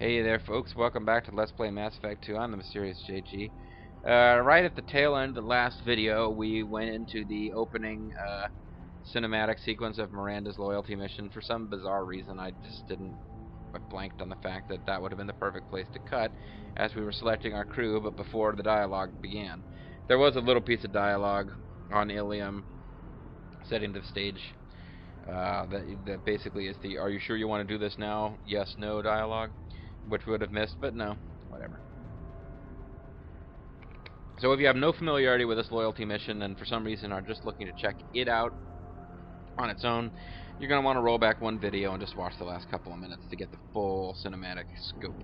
Hey there, folks. Welcome back to Let's Play Mass Effect 2. I'm the Mysterious JG. Right at the tail end of the last video, we went into the opening cinematic sequence of Miranda's loyalty mission. For some bizarre reason, I blanked on the fact that that would have been the perfect place to cut as we were selecting our crew, but before the dialogue began. There was a little piece of dialogue on Ilium setting the stage that basically is the "Are you sure you want to do this now? Yes, no" dialogue, which we would have missed, but no, whatever. So if you have no familiarity with this loyalty mission and for some reason are just looking to check it out on its own, you're going to want to roll back one video and just watch the last couple of minutes to get the full cinematic scope.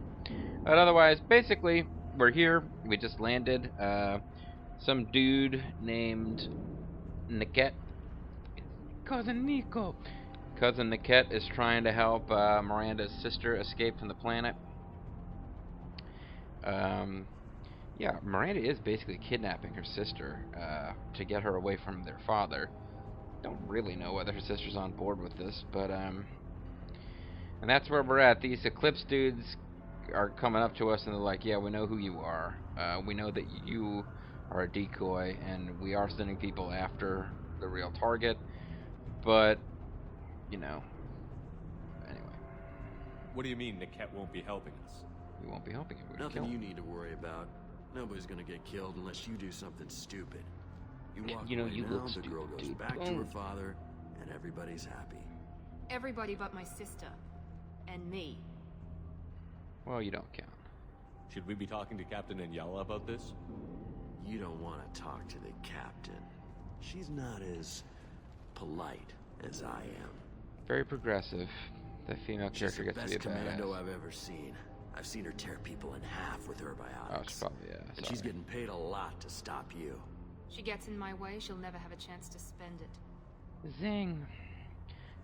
But otherwise, basically, we're here. We just landed. Some dude named Niket, Cousin Nico. Cousin Niket is trying to help Miranda's sister escape from the planet. Yeah, Miranda is basically kidnapping her sister to get her away from their father. Don't really know whether her sister's on board with this, but and that's where we're at. These Eclipse dudes are coming up to us and they're like, "Yeah, we know who you are. We know that you are a decoy, and we are sending people after the real target, but you know." Anyway. What do you mean Niket won't be helping us? We won't be helping you. Nothing you need to worry about. Nobody's gonna get killed unless you do something stupid. You walk you know, away you now, look the stupid, girl goes dude. back to her father, and everybody's happy. Everybody but my sister. And me. Well, you don't count. Should we be talking to Captain Anyala about this? You don't want to talk to the captain. She's not as polite as I am. Very progressive. The female character She's the gets to best be a commando badass. I've ever seen. I've seen her tear people in half with her Oh, biotics. she's probably, yeah, And she's getting paid a lot to stop you. She gets in my way, she'll never have a chance to spend it. Zing.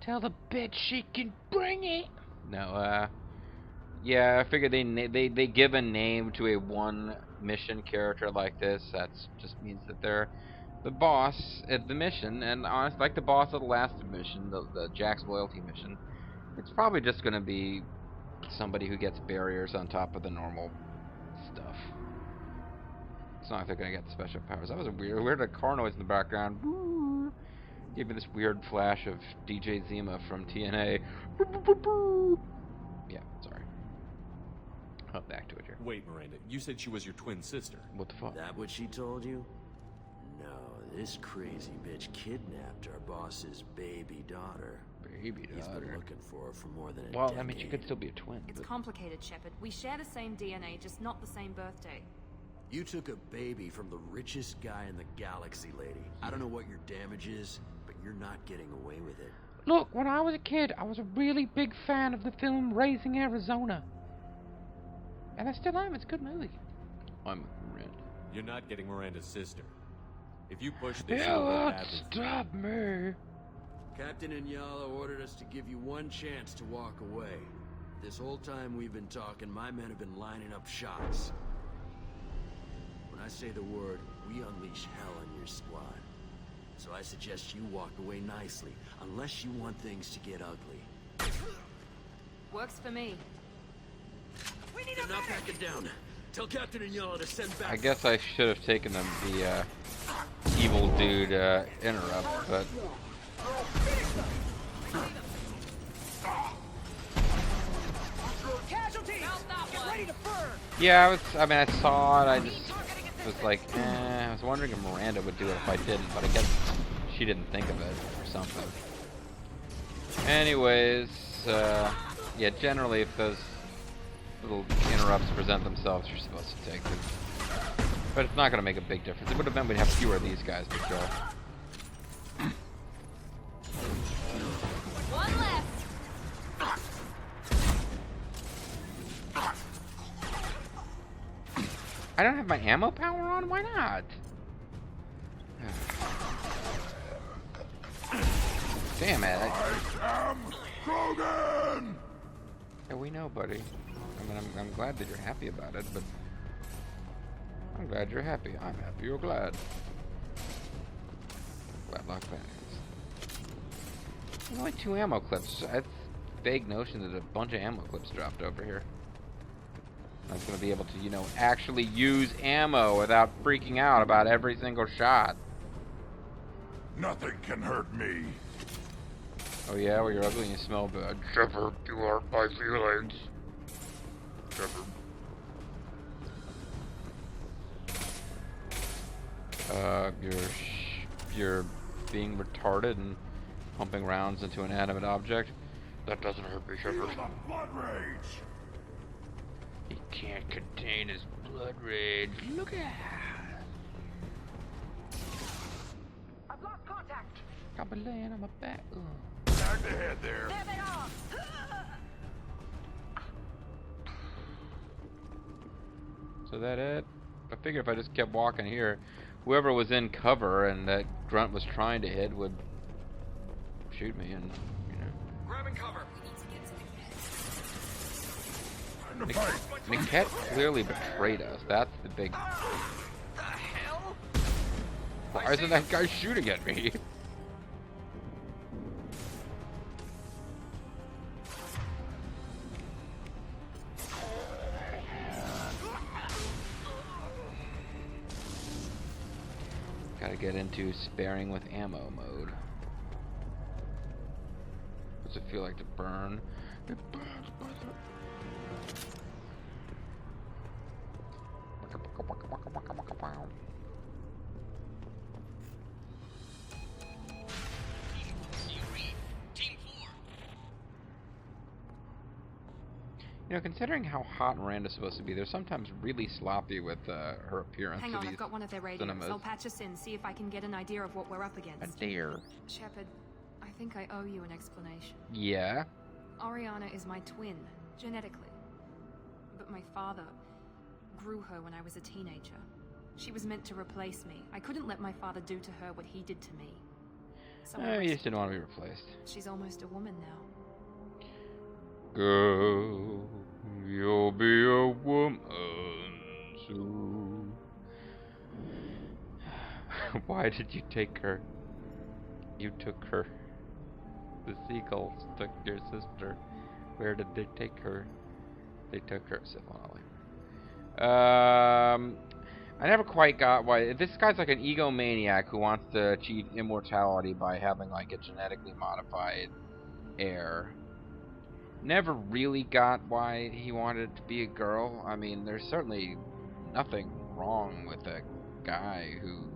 Tell the bitch she can bring it. No, yeah, I figured they give a name to a one mission character like this. That just means that they're the boss at the mission, and honestly, like the boss of the last mission, the Jack's loyalty mission, it's probably just gonna be somebody who gets barriers on top of the normal stuff. It's not like they're gonna get the special powers. That was a weird car noise in the background. Woo! Gave me this weird flash of DJ Zima from TNA. Yeah, sorry. Up back to it here. Wait, Miranda, you said she was your twin sister. What the fuck? That what she told you? No, this crazy bitch kidnapped our boss's baby daughter. Baby He's been daughter. looking for her for more than a Well, decade. I mean, she could still be a twin. It's But complicated, Shepard. We share the same DNA, just not the same birthday. You took a baby from the richest guy in the galaxy, lady. I don't know what your damage is, but you're not getting away with it. look, when I was a kid, I was a really big fan of the film Raising Arizona. And I still am. It's a good movie. I'm Miranda. You're not getting Miranda's sister. If you push this, Yeah, you'll go look, badly. stop me. Captain Anyala ordered us to give you one chance to walk away. This whole time we've been talking, my men have been lining up shots. When I say the word, we unleash hell on your squad. So I suggest you walk away nicely, unless you want things to get ugly. Works for me. We need You're not backing down. Tell Captain Anyala to send back. I guess I should have taken them the evil dude interrupt, but yeah, I mean, I saw it. I just was like, I was wondering if Miranda would do it if I didn't, but I guess she didn't think of it or something. Anyways, yeah, generally if those little interrupts present themselves, you're supposed to take them. But it's not going to make a big difference. It would have been we'd have fewer of these guys to kill. One left. I don't have my ammo power on? Why not? Damn it. Krogan! Yeah, we know, buddy. I mean, I'm glad that you're happy about it, but I'm glad you're happy. I'm happy you're glad. Gladlock banners. Only 2 ammo clips. I have vague notion that a bunch of ammo clips dropped over here. I was going to be able to, you know, actually use ammo without freaking out about every single shot. Nothing can hurt me. Oh yeah, well you're ugly and you smell bad. Shepard, you hurt my feelings. Shepard. You're being retarded and pumping rounds into an inanimate object. That doesn't hurt me, Shepard. Feel the blood rage. He can't contain his blood rage. Look at. I've lost contact. Got me laying on my back. Ugh. Back ahead there. There they are. So that it? I figured if I just kept walking here, whoever was in cover and that grunt was trying to hit would shoot me and, you know. Grabbing cover. Time to fight. Niket clearly betrayed us. That's the big... The hell? Why isn't that guy shooting at me? Gotta get into sparing with ammo mode. What's it feel like to burn? It burns, You know, considering how hot Miranda's supposed to be, they're sometimes really sloppy with her appearance. Hang to on, these I've got one of their radios. cinemas. I'll patch us in, see if I can get an idea of what we're up A against. dare. Shepard, I think I owe you an explanation. Yeah? Oriana is my twin, genetically. But my father grew her when I was a teenager. She was meant to replace me. I couldn't let my father do to her what he did to me. So You just didn't want to be replaced. she's almost a woman now. Girl, you'll be a woman soon. Why did you take her? You took her. The seagulls took your sister. Where did they take her? They took her. I never quite got why this guy's like an egomaniac who wants to achieve immortality by having like a genetically modified heir. Never really got why he wanted it to be a girl. I mean, there's certainly nothing wrong with a guy who,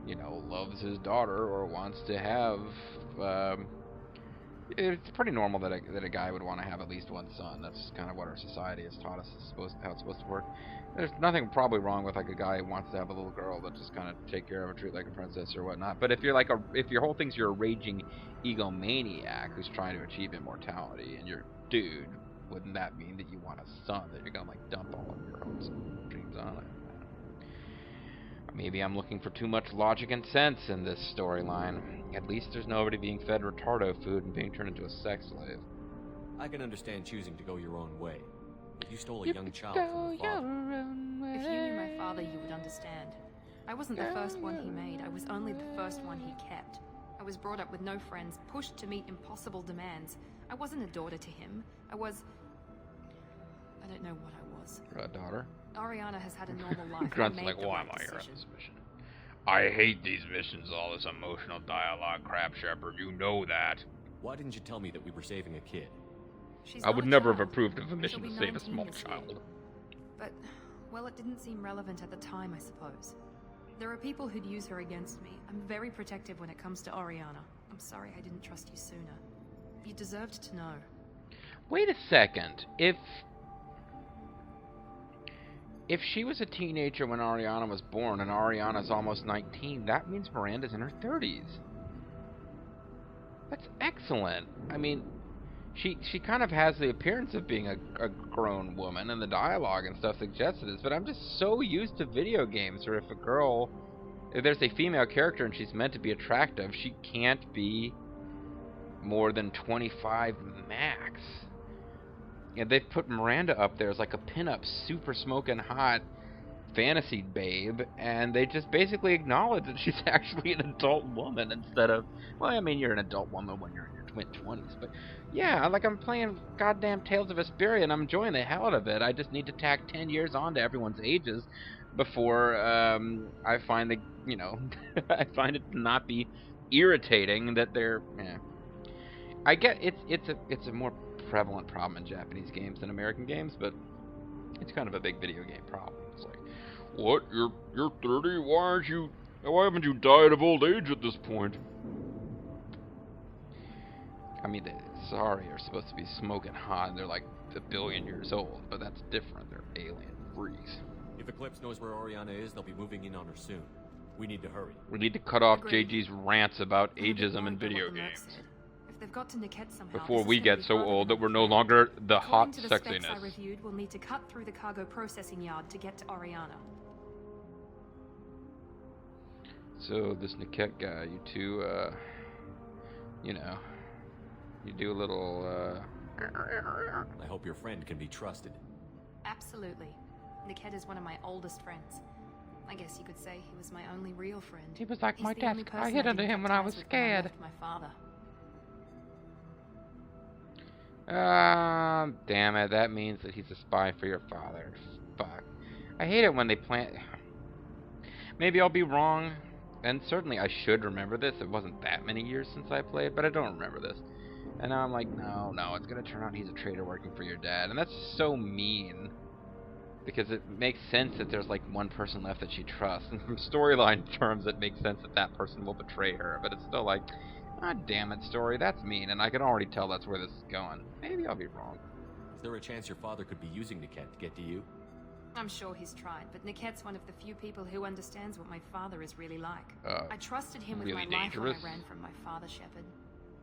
you know, loves his daughter or wants to have. It's pretty normal that a guy would want to have at least one son. That's kind of what our society has taught us how it's supposed to work. There's nothing probably wrong with like a guy who wants to have a little girl that just kind of take care of her, treat like a princess or whatnot. But if you're like if your whole thing's you're a raging egomaniac who's trying to achieve immortality and you're a dude, wouldn't that mean that you want a son that you're gonna like dump all of your hopes and dreams on it? Maybe I'm looking for too much logic and sense in this storyline. At least there's nobody being fed retardo food and being turned into a sex slave. I can understand choosing to go your own way, but you stole a young child from the father. If you knew my father, you would understand. I wasn't the first one he made. I was only the first one he kept. I was brought up with no friends, pushed to meet impossible demands. I wasn't a daughter to him. I don't know what I was. A daughter? Oriana has had a normal life. Grunt's like, why am I here on this mission? I hate these missions, all this emotional dialogue crap, Shepard. You know that. Why didn't you tell me that we were saving a kid? I would never have approved of a mission to save a small child. But, well, it didn't seem relevant at the time, I suppose. There are people who'd use her against me. I'm very protective when it comes to Oriana. I'm sorry I didn't trust you sooner. You deserved to know. Wait a second. If she was a teenager when Oriana was born and Oriana's almost 19, that means Miranda's in her 30s. That's excellent. I mean, she kind of has the appearance of being a grown woman, and the dialogue and stuff suggests it is, but I'm just so used to video games where if there's a female character and she's meant to be attractive, she can't be more than 25 max. And they've put Miranda up there as like a pinup, super smoking hot fantasy babe, and they just basically acknowledge that she's actually an adult woman instead of, well, I mean, you're an adult woman when you're in your mid-20s. But yeah, like I'm playing goddamn Tales of Vesperia and I'm enjoying the hell out of it. I just need to tack 10 years on to everyone's ages before I find the, you know, I find it to not be irritating that they're. Yeah. I get it's a more prevalent problem in Japanese games than American games, but it's kind of a big video game problem. It's like, what? You're 30? Why haven't you died of old age at this point? I mean, the Zari are supposed to be smoking hot, and they're like a billion years old, but that's different. They're alien freaks. If Eclipse knows where Oriana is, they'll be moving in on her soon. We need to hurry. We need to cut off Agreed. JG's rants about I'm a bit ageism in worried about video what the games. Mercs did. If they've got to Niket somehow, Before this we is gonna get be so harder old than that we're I no thought. longer the hot According to the specs I sexiness. reviewed, we'll need to cut through the cargo processing yard to get to Oriana. So this Niket guy, you two, you know, you do a little, I hope your friend can be trusted. Absolutely. Niket is one of my oldest friends. I guess you could say he was my only real friend. He was like He's my the only desk. I person hid under didn't him cut when I ties was with scared. left my father. Damn it, that means that he's a spy for your father. Fuck. I hate it when they plant. Maybe I'll be wrong, and certainly I should remember this. It wasn't that many years since I played, but I don't remember this. And now I'm like, no, it's gonna turn out he's a traitor working for your dad, and that's so mean. Because it makes sense that there's like one person left that she trusts, and from storyline terms, it makes sense that that person will betray her. But it's still like, ah, damn it, story, that's mean, and I can already tell that's where this is going. Maybe I'll be wrong. Is there a chance your father could be using Niket to get to you? I'm sure he's tried, but Niket's one of the few people who understands what my father is really like. I trusted him with really my life when dangerous? I ran from my father, Shepard.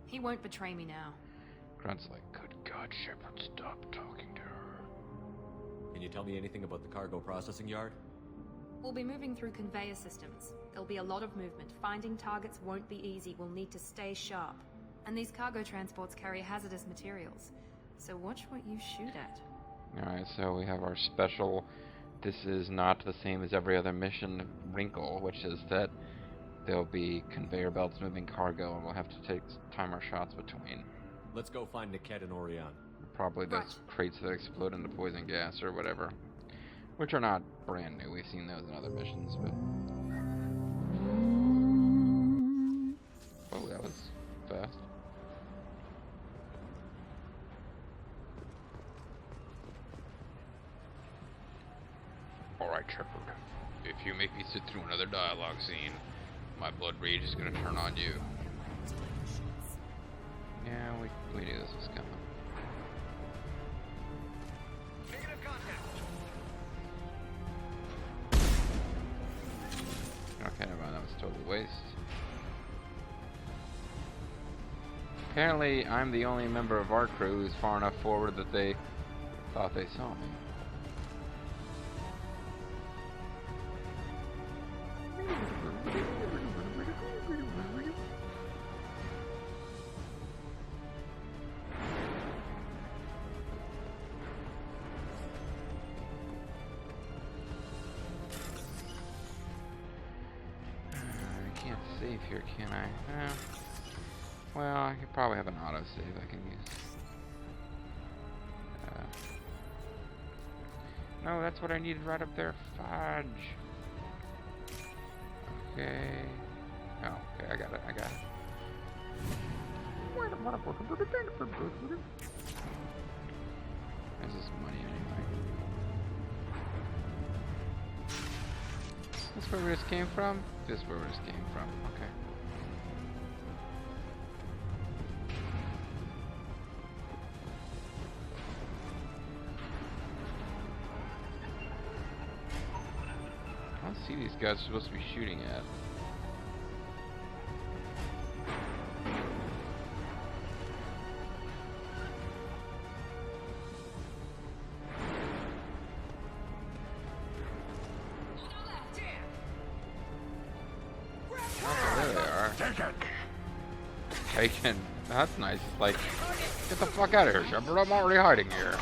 He won't betray me now. Grunt's like, good God, Shepard, stop talking to her. Can you tell me anything about the cargo processing yard? We'll be moving through conveyor systems. There'll be a lot of movement. Finding targets won't be easy. We'll need to stay sharp. And these cargo transports carry hazardous materials. So watch what you shoot at. Alright, so we have our special, this is not the same as every other mission wrinkle, which is that there'll be conveyor belts moving cargo and we'll have to time our shots between. Let's go find Niket and Oriana. Probably those Right. crates that explode into poison gas or whatever. Which are not brand new, we've seen those in other missions, but... Oh, that was fast. Alright, Shepard. If you make me sit through another dialogue scene, my blood rage is gonna turn on you. Yeah, we knew this was coming. Negative contact. Okay, never mind, that was a total waste. Apparently, I'm the only member of our crew who's far enough forward that they thought they saw me. I can't save here, can I? Well, I could probably have an autosave I can use. No, that's what I needed right up there. Fudge. Okay. Oh, okay, I got it. This is money anyway. This where we just came from? This where we just came from. Okay. I don't see these guys supposed to be shooting at. Oh, there they are. Take it! Taken. That's nice. It's like, get the fuck out of here, Shepard. I'm already hiding here.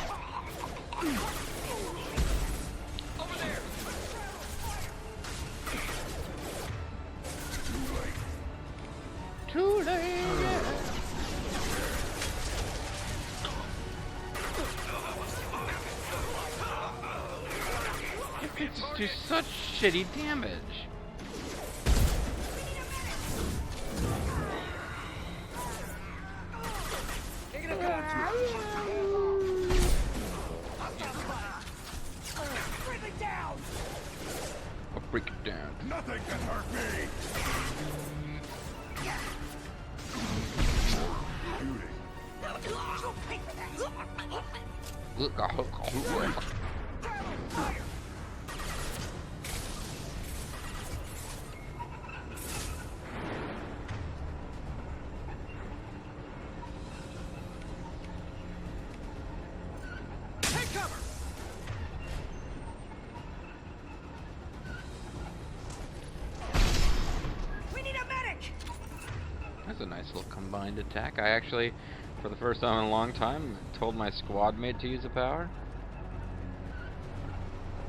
Too late. It's do such shitty damage. Taking a contact. Bring it down. I'll break it down. Nothing can hurt me. Look, I hook. Take cover. We need a medic. That's a nice little combined attack. I actually, for the first time in a long time, told my squad mate to use a power.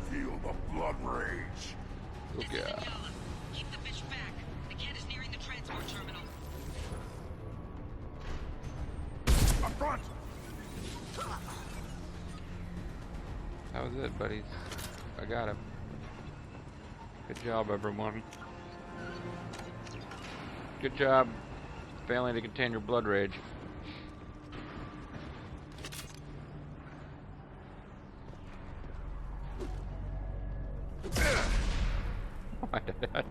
Feel the blood rage. Okay. Keep the fish back. The cat is nearing the transport terminal. Up front. That was it, buddies. I got him. Good job, everyone. Good job failing to contain your blood rage. Why did I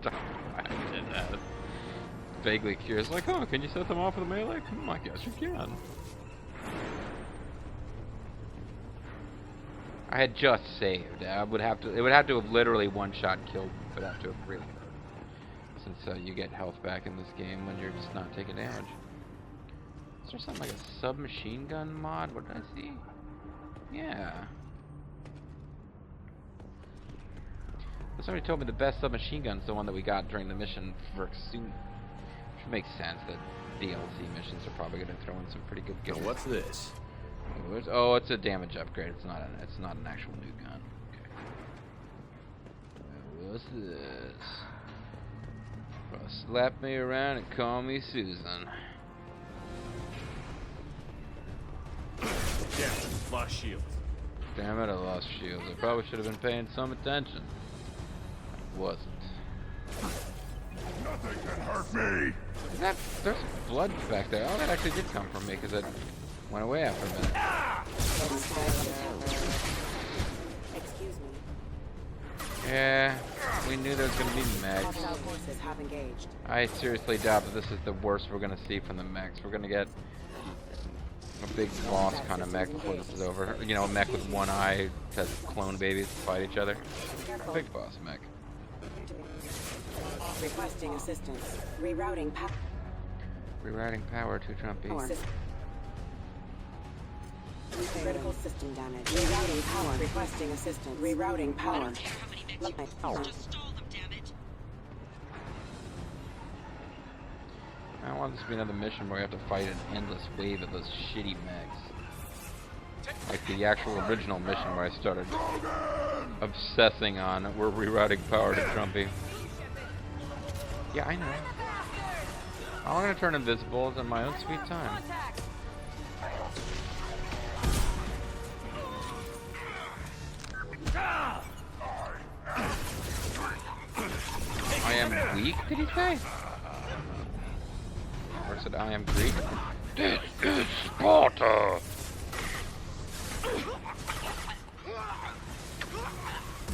did that? Vaguely curious, like, oh, can you set them off with a melee? I guess you can. I had just saved. It would have to have literally one-shot killed me for that to have really hurt. Since you get health back in this game when you're just not taking damage. Is there something like a submachine gun mod? What did I see? Yeah. Somebody told me the best submachine gun is the one that we got during the mission for soon. Which makes sense that DLC missions are probably going to throw in some pretty good Now guns. what's this? Oh, it's a damage upgrade. It's not an actual new gun. Okay. What's this? Well, slap me around and call me Susan. Yeah, lost shield. Damn it, I lost shields. I probably should have been paying some attention. I wasn't. Nothing can hurt me. There's blood back there. Oh, that actually did come from me because it went away after a minute. Excuse me. Yeah, we knew there was going to be mechs. Hostile forces have engaged. I seriously doubt that this is the worst we're going to see from the mechs. We're going to get a big boss kind of mech before this is over. You know, a mech with one eye that clone babies fight each other. A big boss mech. Requesting assistance. Rerouting power. Rerouting power to Trumpy. Critical system damage. Rerouting power. Requesting assistance. Rerouting I power. don't care how many mechs you use, just stall them, damn it. I don't want this to be another mission where we have to fight an endless wave of those shitty mechs. Like the actual original mission where I started obsessing on we're rerouting power to Trumpy. Yeah, I know. I'm gonna turn invisible in my own sweet time. I am weak, did he say? Or said I am Greek? This is Sparta!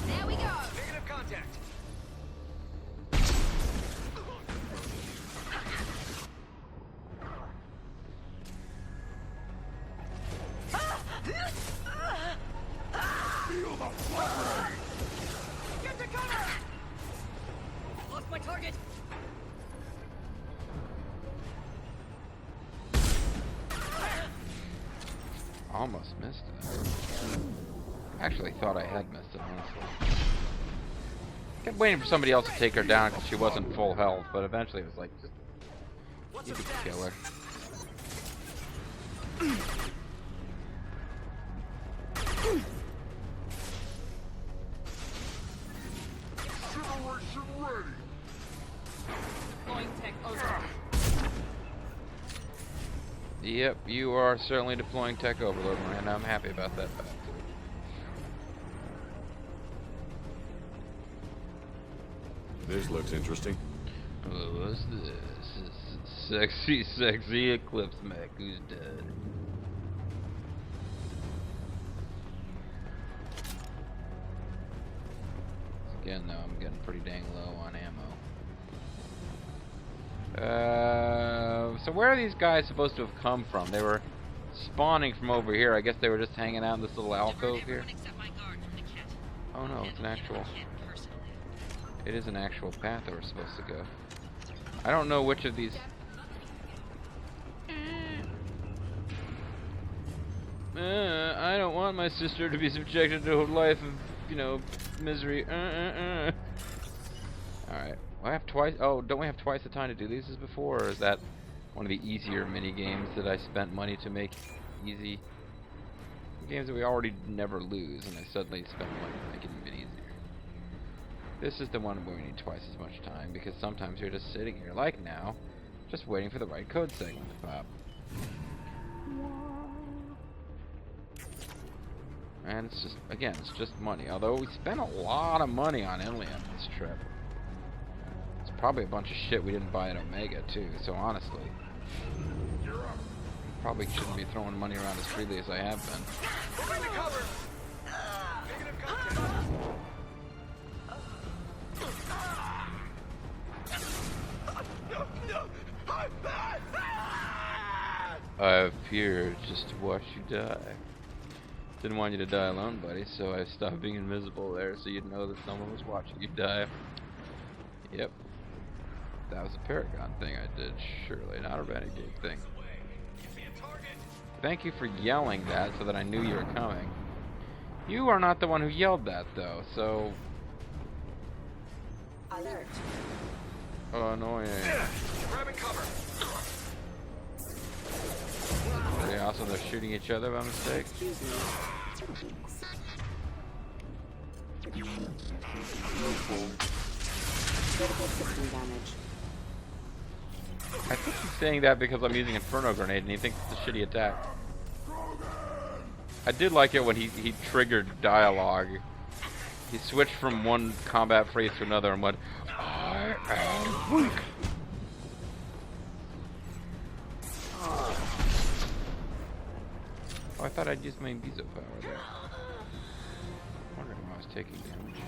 There we go. Negative contact. Feel the blood rage. Get to cover. Lost my target. Almost missed it. Actually thought I had missed it, honestly. Kept waiting for somebody else to take her down because she wasn't full health, but eventually it was like, just, you could kill her. Generation ready. Deploying tech overload. Yep, you are certainly deploying tech overload, Miranda. I'm happy about that fact. This looks interesting. Oh, what's this? Sexy, sexy Eclipse mech. Who's dead? Again, though, I'm getting pretty dang low on ammo. So where are these guys supposed to have come from? They were spawning from over here. I guess they were just hanging out in this little alcove here. Oh no, it's an actual... It is an actual path that we're supposed to go. I don't know which of these... I don't want my sister to be subjected to a life of, you know, misery. Alright. Well, I have twice... Oh, don't we have twice the time to do these as before? Or is that one of the easier mini games that I spent money to make easy? Games that we already never lose, and I suddenly spend money to make it even easier. This is the one where we need twice as much time, because sometimes you're just sitting here, like now, just waiting for the right code segment to pop. And it's just, again, it's just money. Although we spent a lot of money on Ilium this trip. It's probably a bunch of shit we didn't buy at Omega, too, so honestly. Probably shouldn't be throwing money around as freely as I have been. I appeared just to watch you die. Didn't want you to die alone, buddy, so I stopped being invisible there so you'd know that someone was watching you die. Yep. That was a Paragon thing I did, surely, not a Renegade thing. Thank you for yelling that so that I knew you were coming. You are not the one who yelled that, though, so... Alert. Oh, annoying. Grabbing cover. They also, they're shooting each other by mistake. Excuse me. Critical system damage. I think he's saying that because I'm using Inferno Grenade and he thinks it's a shitty attack. I did like it when he triggered dialogue. He switched from one combat phrase to another and went, I am weak. Oh, I thought I'd use my Ibizo power there. Wondering why I was taking damage.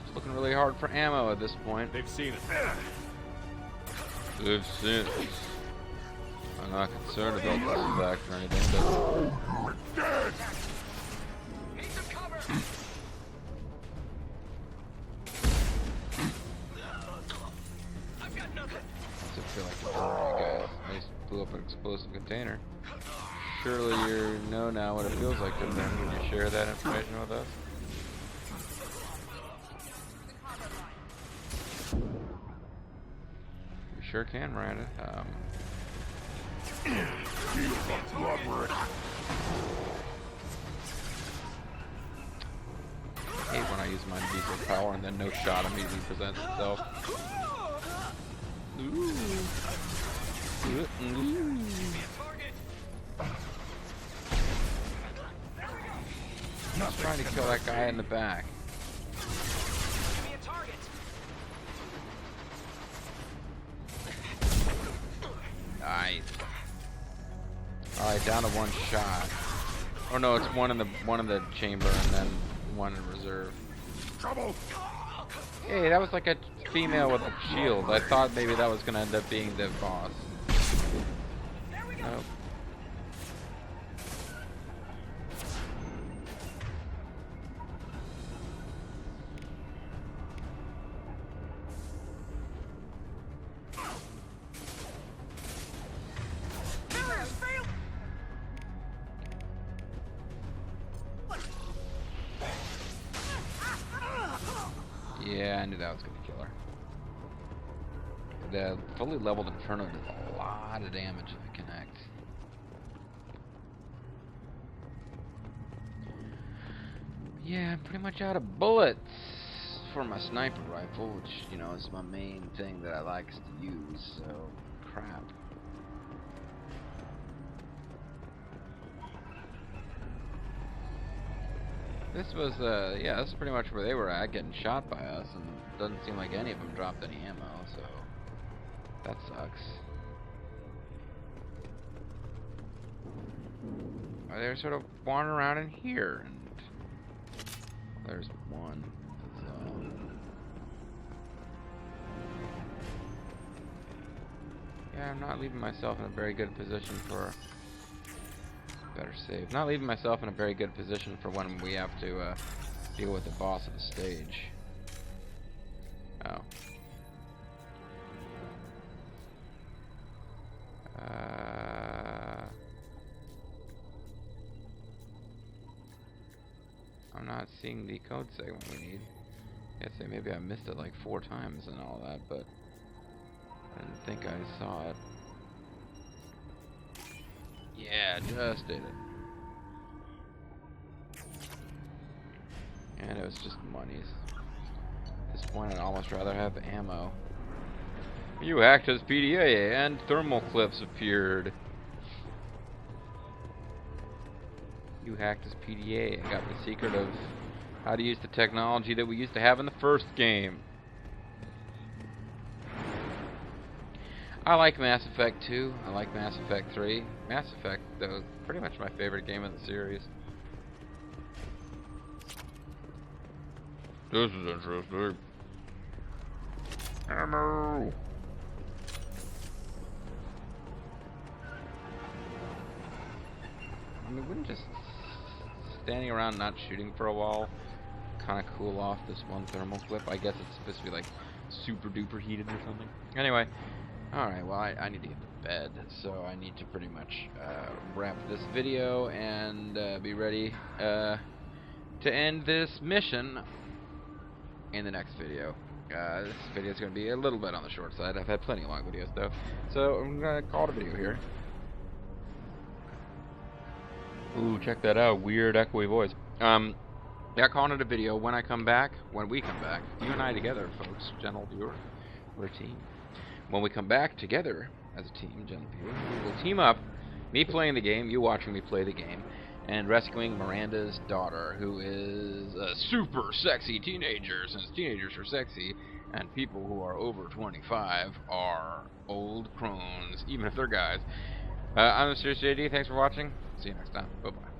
It's looking really hard for ammo at this point. They've seen it. They've seen it. I'm not concerned about this fact or anything, but... Need some cover. I've got nothing. I feel like it's alright, guys. I just blew up an explosive container. Surely you know now what it feels like to them when you share that information with us. You sure can, Miranda. I hate when I use my diesel power and then no shot immediately presents itself. Ooh. I was trying to kill that guy in the back. Give me a target. Nice. Alright, down to one shot. Oh no, it's one in the chamber and then one in reserve. Trouble! Hey, that was like a female with a shield. I thought maybe that was gonna end up being the boss. Nope. Yeah, I knew that was gonna kill her. The fully leveled Inferno does a lot of damage if it connects. Yeah, I'm pretty much out of bullets for my sniper rifle, which, you know, is my main thing that I like to use, so crap. This was, yeah, this is pretty much where they were at, getting shot by us, and it doesn't seem like any of them dropped any ammo, so that sucks. They're sort of wandering around in here, and there's one. So. Yeah, I'm not leaving myself in a very good position for... Better save. Not leaving myself in a very good position for when we have to deal with the boss of the stage. Oh. I'm not seeing the code segment we need. I guess maybe I missed it like 4 times and all that, but I didn't think I saw it. Yeah, just did it. And it was just monies. At this point, I'd almost rather have ammo. You hacked as PDA, and thermal clips appeared. You hacked as PDA. I got the secret of how to use the technology that we used to have in the first game. I like Mass Effect 2. I like Mass Effect 3. Mass Effect, though, pretty much my favorite game in the series. This is interesting. Ammo! I mean, wouldn't just standing around not shooting for a while kind of cool off this one thermal clip? I guess it's supposed to be like super duper heated or something. Anyway, alright, well I need to get to bed, so I need to pretty much wrap this video and be ready to end this mission in the next video. This video is going to be a little bit on the short side. I've had plenty of long videos though, so I'm going to call it a video here. Ooh, check that out. Weird echoey voice. Yeah, calling it a video. When I come back, when we come back, you and I together, folks, gentle viewer, we're a team. When we come back together as a team, gentle viewer, we will team up, me playing the game, you watching me play the game, and rescuing Miranda's daughter, who is a super sexy teenager, since teenagers are sexy, and people who are over 25 are old crones, even if they're guys. I'm Mr. JD, thanks for watching. See you next time. Bye-bye.